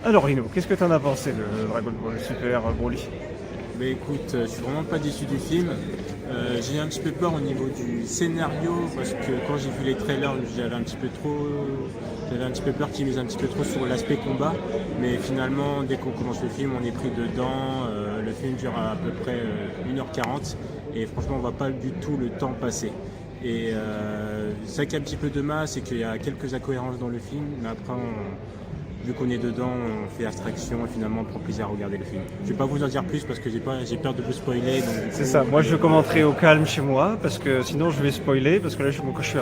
Alors Rino, qu'est-ce que t'en as pensé de Dragon Ball Super Broly? Mais écoute, je suis vraiment pas déçu du film. J'ai un petit peu peur au niveau du scénario parce que quand j'ai vu les trailers, j'avais un petit peu peur qu'ils misent un petit peu trop sur l'aspect combat. Mais finalement, dès qu'on commence le film, on est pris dedans. Le film dure à peu près 1h40 et franchement, on voit pas du tout le temps passer. Et ça qui est un petit peu dommage, c'est qu'il y a quelques incohérences dans le film, mais après, vu qu'on est dedans, on fait abstraction et finalement on prend plaisir à regarder le film. Je vais pas vous en dire plus parce que j'ai peur de vous spoiler. Donc du C'est coup, ça, moi je commenterai au calme chez moi, parce que sinon je vais spoiler, parce que là quand je suis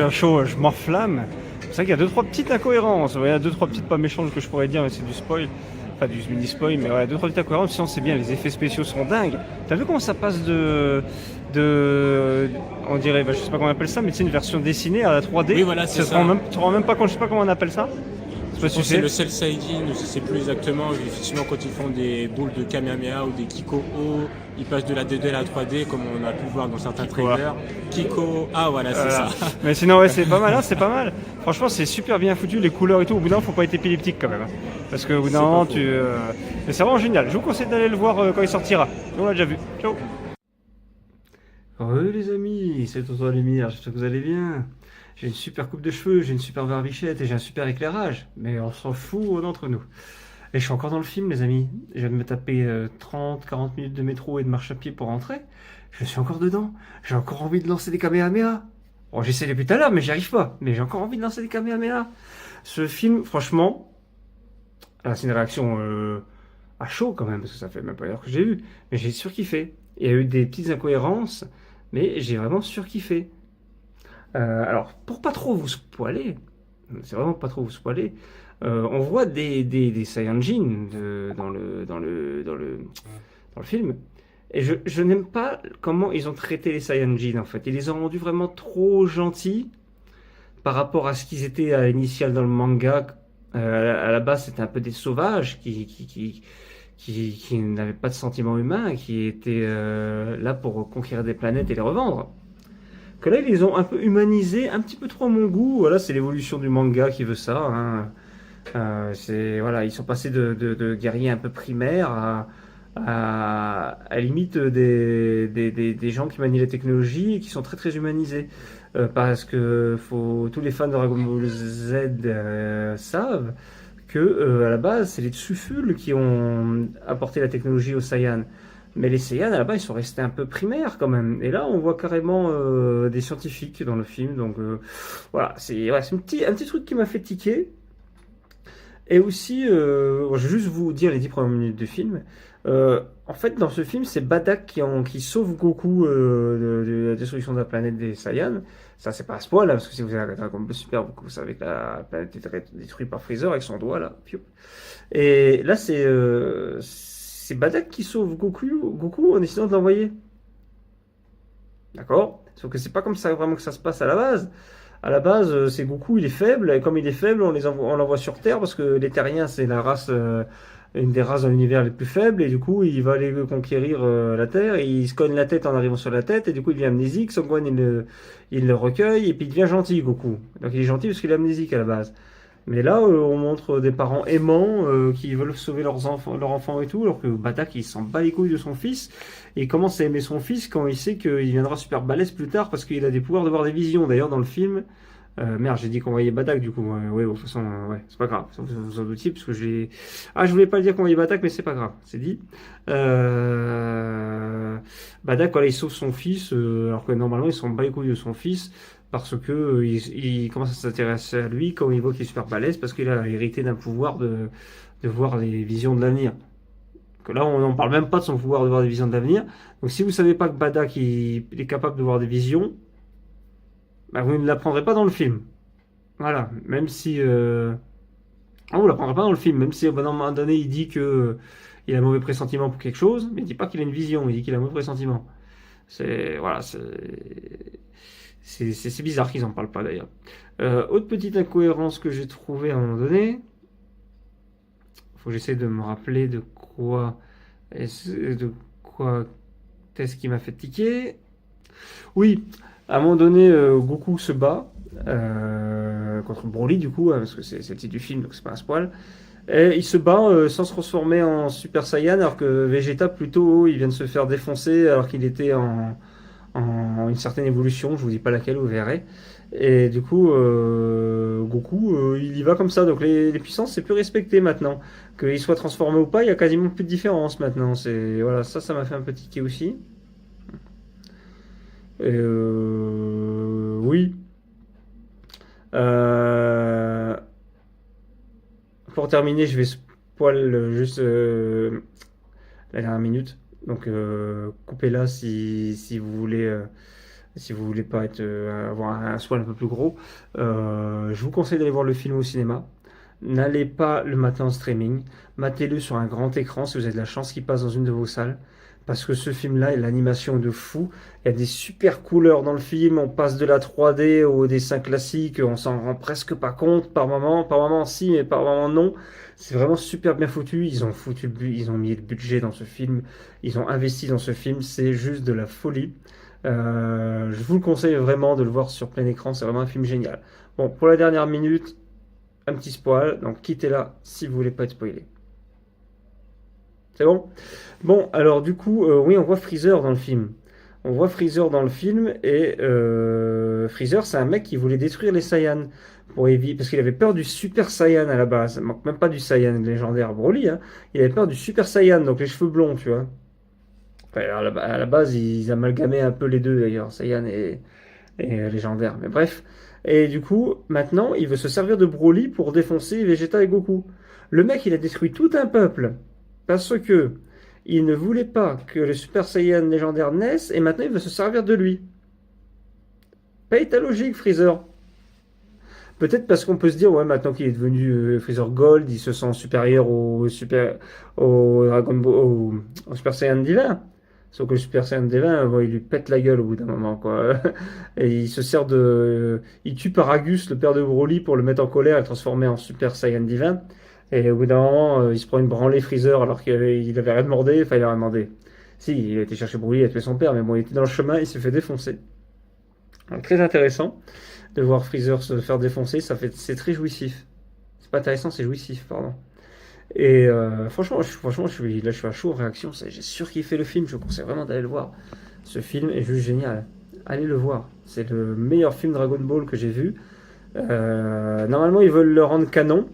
à chaud, je m'enflamme. C'est vrai qu'il y a deux trois petites incohérences, il y a deux trois petites pas méchantes que je pourrais dire, mais c'est du spoil. Enfin du mini spoil, mais ouais, deux trois petites incohérences, sinon c'est bien, les effets spéciaux sont dingues. T'as vu comment ça passe on dirait, je sais pas comment on appelle ça, mais c'est une version dessinée à la 3D. oui, voilà, c'est Tu ça. te rends même pas compte, je sais pas comment on appelle ça. Je sais Je pas si tu pense que c'est sais. le Cell Shading, je sais plus exactement. Effectivement, quand ils font des boules de Kamehameha ou des Kiko O, ils passent de la 2D à la 3D, comme on a pu voir dans certains Kikoa. trailers. Kiko, ah voilà, c'est Voilà. ça. Mais sinon, ouais, c'est pas mal, hein, c'est pas mal. Franchement, c'est super bien foutu, les couleurs et tout. Au bout d'un moment, faut pas être épileptique quand même, hein. Parce que au bout d'un C'est pas moment, faux. Mais c'est vraiment génial. Je vous conseille d'aller le voir quand il sortira. Nous, on l'a déjà vu. Ciao. Re les amis, c'est Tonton Lumière, j'espère que vous allez bien. J'ai une super coupe de cheveux, j'ai une super barbichette et j'ai un super éclairage. Mais on s'en fout d'entre nous. Et je suis encore dans le film, les amis. Je viens de me taper 30-40 minutes de métro et de marche à pied pour rentrer. Je suis encore dedans. J'ai encore envie de lancer des Kamehameha. Bon, j'essaie depuis tout à l'heure, mais j'y arrive pas. Mais j'ai encore envie de lancer des Kamehameha. Ce film, franchement, c'est une réaction à chaud quand même, parce que ça fait même pas l'heure que j'ai vu. Mais j'ai surkiffé. Il y a eu des petites incohérences, mais j'ai vraiment surkiffé. Alors, pour pas trop vous spoiler, c'est vraiment pas trop vous spoiler, on voit des Saiyajin dans le film. Et je n'aime pas comment ils ont traité les Saiyajin en fait. Ils les ont rendus vraiment trop gentils par rapport à ce qu'ils étaient à l'initial dans le manga. À la base, c'était un peu des sauvages qui n'avaient pas de sentiments humains, qui étaient là pour conquérir des planètes et les revendre. Que là, ils les ont un peu humanisés, un petit peu trop à mon goût. Voilà, c'est l'évolution du manga qui veut ça, hein. Voilà, ils sont passés de guerriers un peu primaires à limite des gens qui manient la technologie et qui sont très très humanisés. Parce que tous les fans de Dragon Ball Z savent que à la base, c'est les Tsuful qui ont apporté la technologie aux Saiyans. Mais les Saiyans, à la base, ils sont restés un peu primaires quand même. Et là, on voit carrément des scientifiques dans le film. Donc voilà, c'est un petit truc qui m'a fait tiquer. Et aussi, je vais juste vous dire les 10 premières minutes du film. En fait, dans ce film, c'est Badak qui sauve Goku de la destruction de la planète des Saiyans. Ça, c'est pas à ce point là, parce que si vous avez regardé Dragon Ball Super, vous savez que la planète est détruite par Freezer avec son doigt là. Piou. Et là, c'est Badak qui sauve Goku en essayant de l'envoyer. D'accord? Sauf que c'est pas comme ça vraiment que ça se passe à la base. À la base, c'est Goku, il est faible, et comme il est faible, on l'envoie sur Terre parce que les Terriens, c'est la race, une des races dans l'univers les plus faibles, et du coup, il va aller conquérir la Terre, et il se cogne la tête en arrivant sur la tête, et du coup, il devient amnésique. Son Gohan, il le recueille, et puis il devient gentil, Goku. Donc il est gentil parce qu'il est amnésique à la base. Mais là, on montre des parents aimants qui veulent sauver leurs enfants et tout, alors que Batak, il s'en bat les couilles de son fils, et il commence à aimer son fils quand il sait qu'il viendra super balèze plus tard parce qu'il a des pouvoirs de voir des visions. D'ailleurs, dans le film, merde, j'ai dit qu'on voyait Batak du coup. Ouais, de toute façon, ouais, c'est pas grave. Vous en doutiez, parce que je voulais pas le dire qu'on voyait Batak, mais c'est pas grave, c'est dit. Euh... Batak, voilà, il sauve son fils, alors que normalement, il s'en bat les couilles de son fils parce que il commence à s'intéresser à lui quand il voit qu'il est super balèze parce qu'il a hérité d'un pouvoir de voir les visions de l'avenir. Que là, on n'en parle même pas de son pouvoir de voir des visions de l'avenir. Donc, si vous savez pas que Badak il est capable de voir des visions, bah, vous ne l'apprendrez pas dans le film. Voilà, même si vous l'apprendrez pas dans le film, même si à un moment donné il dit que il a un mauvais pressentiment pour quelque chose, mais il dit pas qu'il a une vision, il dit qu'il a un mauvais pressentiment. C'est voilà, c'est bizarre qu'ils en parlent pas d'ailleurs. Autre petite incohérence que j'ai trouvée à un moment donné, faut que j'essaie de me rappeler de quoi est-ce qui m'a fait tiquer. Oui, À un moment donné, Goku se bat contre Broly, du coup, parce que c'est le titre du film, donc c'est pas un spoil. Et il se bat sans se transformer en Super Saiyan, alors que Vegeta, plutôt, il vient de se faire défoncer alors qu'il était en une certaine évolution, je vous dis pas laquelle, vous verrez. Et du coup, Goku, il y va comme ça. Donc les puissances, c'est plus respecté maintenant. Qu'il soit transformé ou pas, il y a quasiment plus de différence maintenant. C'est voilà, ça m'a fait un peu tiquer aussi. Et, oui. Euh, pour terminer, je vais spoil juste la dernière minute. Donc coupez là si vous voulez. Si vous voulez pas avoir un spoil un peu plus gros, je vous conseille d'aller voir le film au cinéma. N'allez pas le matin en streaming. Matez-le sur un grand écran si vous avez de la chance qu'il passe dans une de vos salles. Parce que ce film-là, l'animation est de fou. Il y a des super couleurs dans le film. On passe de la 3D au dessin classique. On s'en rend presque pas compte par moment si, mais par moment non. C'est vraiment super bien foutu. Ils ont mis le budget dans ce film. Ils ont investi dans ce film. C'est juste de la folie. Je vous le conseille vraiment de le voir sur plein écran. C'est vraiment un film génial. Bon, pour la dernière minute, un petit spoil, donc quittez-la si vous voulez pas être spoilé. C'est bon? Bon, alors du coup, oui, on voit Freezer dans le film. On voit Freezer dans le film et Freezer, c'est un mec qui voulait détruire les Saiyans pour éviter, parce qu'il avait peur du Super Saiyan à la base. Il manque même pas du Saiyan légendaire Broly, hein. Il avait peur du Super Saiyan, donc les cheveux blonds, tu vois. Enfin, à la base, ils amalgamaient un peu les deux d'ailleurs, Saiyan et légendaire. Mais bref. Et du coup, maintenant, il veut se servir de Broly pour défoncer Vegeta et Goku. Le mec, il a détruit tout un peuple parce que il ne voulait pas que le Super Saiyan légendaire naisse et maintenant il veut se servir de lui. Paye ta logique, Freezer. Peut-être parce qu'on peut se dire, ouais, maintenant qu'il est devenu Freezer Gold, il se sent supérieur au Dragon Ball, au Super Saiyan divin. Sauf que le Super Saiyan divin, bon, il lui pète la gueule au bout d'un moment, quoi. Et il se sert de, il tue Paragus, le père de Broly, pour le mettre en colère et le transformer en Super Saiyan divin. Et au bout d'un moment, il se prend une branlée Freezer alors qu'il avait rien demandé. Enfin, il a rien demandé. Si, il a été chercher Broly, il a tué son père, mais bon, il était dans le chemin, il s'est fait défoncer. Donc, très intéressant de voir Freezer se faire défoncer, c'est très jouissif. C'est pas intéressant, c'est jouissif, pardon. Et franchement, je suis à chaud en réaction. J'ai surkiffé le film, je vous conseille vraiment d'aller le voir. Ce film est juste génial. Allez le voir. C'est le meilleur film Dragon Ball que j'ai vu. Normalement, ils veulent le rendre canon.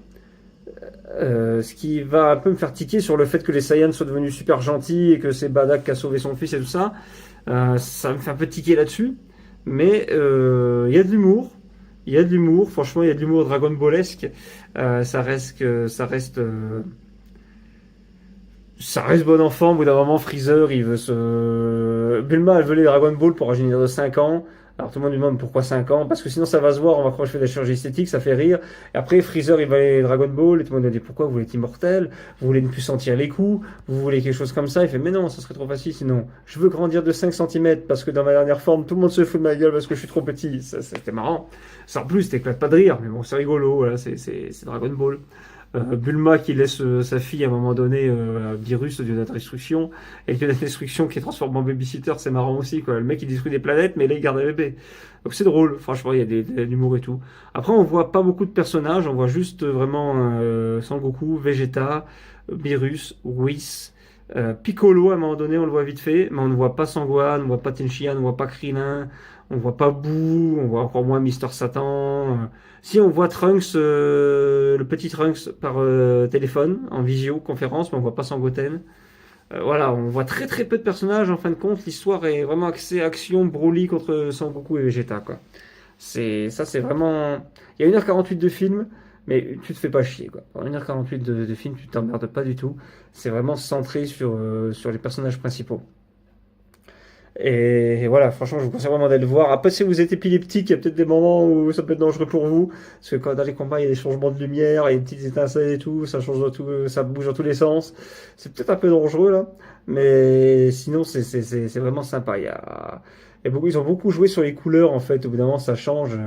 Ce qui va un peu me faire tiquer sur le fait que les Saiyans soient devenus super gentils et que c'est Badak qui a sauvé son fils et tout ça. Ça me fait un peu tiquer là-dessus. Mais il y a de l'humour. Il y a de l'humour. Franchement, il y a de l'humour Dragon Ballesque. Ça reste bon enfant. Au bout d'un moment, Freezer, il veut se. Bulma, elle veut les Dragon Ball pour rajeunir de 5 ans. Alors tout le monde lui demande pourquoi 5 ans. Parce que sinon, ça va se voir. On va croire que je fais de la chirurgie esthétique, ça fait rire. Et après, Freezer, il va les Dragon Ball. Et tout le monde lui dit pourquoi vous voulez être immortel? Vous voulez ne plus sentir les coups? Vous voulez quelque chose comme ça? Il fait mais non, ça serait trop facile sinon. Je veux grandir de 5 centimètres parce que dans ma dernière forme, tout le monde se fout de ma gueule parce que je suis trop petit. Ça, c'était marrant. Ça en plus, t'éclates pas de rire. Mais bon, c'est rigolo. Voilà, c'est Dragon Ball. Bulma qui laisse sa fille à un moment donné Virus au lieu d'être destruction et le lieu d'être destruction qui est transformé en babysitter, c'est marrant aussi quoi. Le mec il détruit des planètes mais là il garde un bébé. Donc c'est drôle, franchement il y a de l'humour et tout. Après on voit pas beaucoup de personnages, on voit juste vraiment Sangoku, Vegeta, Virus, Whis, Piccolo à un moment donné on le voit vite fait, mais on ne voit pas Sangohan, on ne voit pas Tenshinhan, on ne voit pas Krillin, on ne voit pas Boo, on voit encore moins Mister Satan. Si on voit Trunks, le petit Trunks par téléphone, en visioconférence, mais on voit pas Sangoten. Voilà, on voit très très peu de personnages en fin de compte. L'histoire est vraiment axée action Broly contre Sangoku et Vegeta quoi. C'est vraiment. Il y a 1h48 de film, mais tu te fais pas chier quoi. Pendant 1h48 de film, tu t'emmerdes pas du tout. C'est vraiment centré sur les personnages principaux. Et voilà, franchement, je vous conseille vraiment d'aller le voir. Après, si vous êtes épileptique, il y a peut-être des moments où ça peut être dangereux pour vous. Parce que quand dans les combats, il y a des changements de lumière, il y a des petites étincelles et tout, ça change dans tout, ça bouge dans tous les sens. C'est peut-être un peu dangereux là. Mais sinon, c'est vraiment sympa. Ils ont beaucoup joué sur les couleurs en fait. Au bout d'un moment, ça change.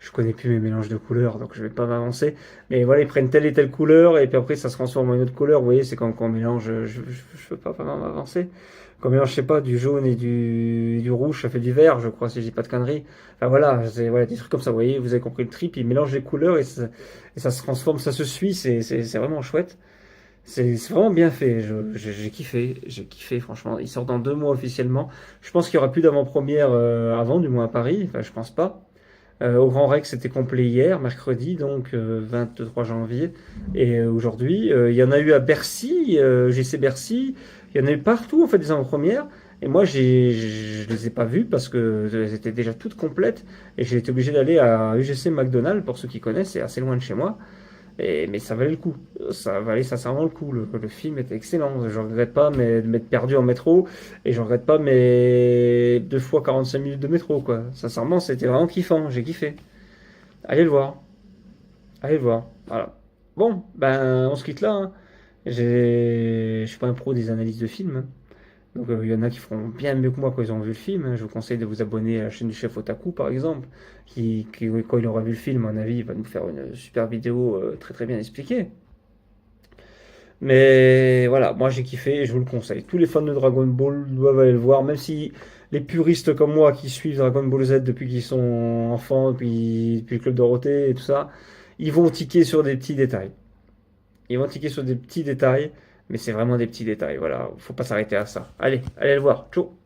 Je connais plus mes mélanges de couleurs, donc je vais pas m'avancer. Mais voilà, ils prennent telle et telle couleur, et puis après ça se transforme en une autre couleur. Vous voyez, c'est quand on mélange, je peux pas vraiment m'avancer. Quand on mélange, je sais pas, du jaune et du rouge, ça fait du vert, je crois, si je dis pas de conneries. Enfin voilà, c'est voilà, des trucs comme ça, vous voyez, vous avez compris le trip, ils mélangent les couleurs et ça se transforme, ça se suit, c'est vraiment chouette. C'est vraiment bien fait, j'ai kiffé franchement. Il sort dans 2 mois officiellement. Je pense qu'il y aura plus d'avant-première avant, du moins à Paris, enfin je pense pas. Au Grand Rex, c'était complet hier, mercredi, donc 23 janvier. Et aujourd'hui, il y en a eu à Bercy, GC Bercy. Il y en a eu partout, en fait, des avant-premières. Et moi, je les ai pas vues parce que elles étaient déjà toutes complètes. Et j'ai été obligé d'aller à UGC McDonald's, pour ceux qui connaissent, c'est assez loin de chez moi. Mais ça valait le coup. Ça valait sincèrement le coup. Le film était excellent. Je regrette pas de m'être perdu en métro. Et je regrette pas mes 2 fois 45 minutes de métro, quoi. Sincèrement, c'était vraiment kiffant. J'ai kiffé. Allez le voir. Allez le voir. Voilà. Bon, ben, on se quitte là, hein. Je suis pas un pro des analyses de films, hein. Donc il y en a qui feront bien mieux que moi quand ils ont vu le film, hein. Je vous conseille de vous abonner à la chaîne du chef Otaku par exemple, qui quand il aura vu le film, à mon avis, il va nous faire une super vidéo très très bien expliquée. Mais voilà, moi j'ai kiffé et je vous le conseille. Tous les fans de Dragon Ball doivent aller le voir, même si les puristes comme moi qui suivent Dragon Ball Z depuis qu'ils sont enfants, depuis le Club Dorothée et tout ça, ils vont tiquer sur des petits détails. Ils vont tiquer sur des petits détails, mais c'est vraiment des petits détails. Voilà, faut pas s'arrêter à ça. Allez, allez le voir. Ciao.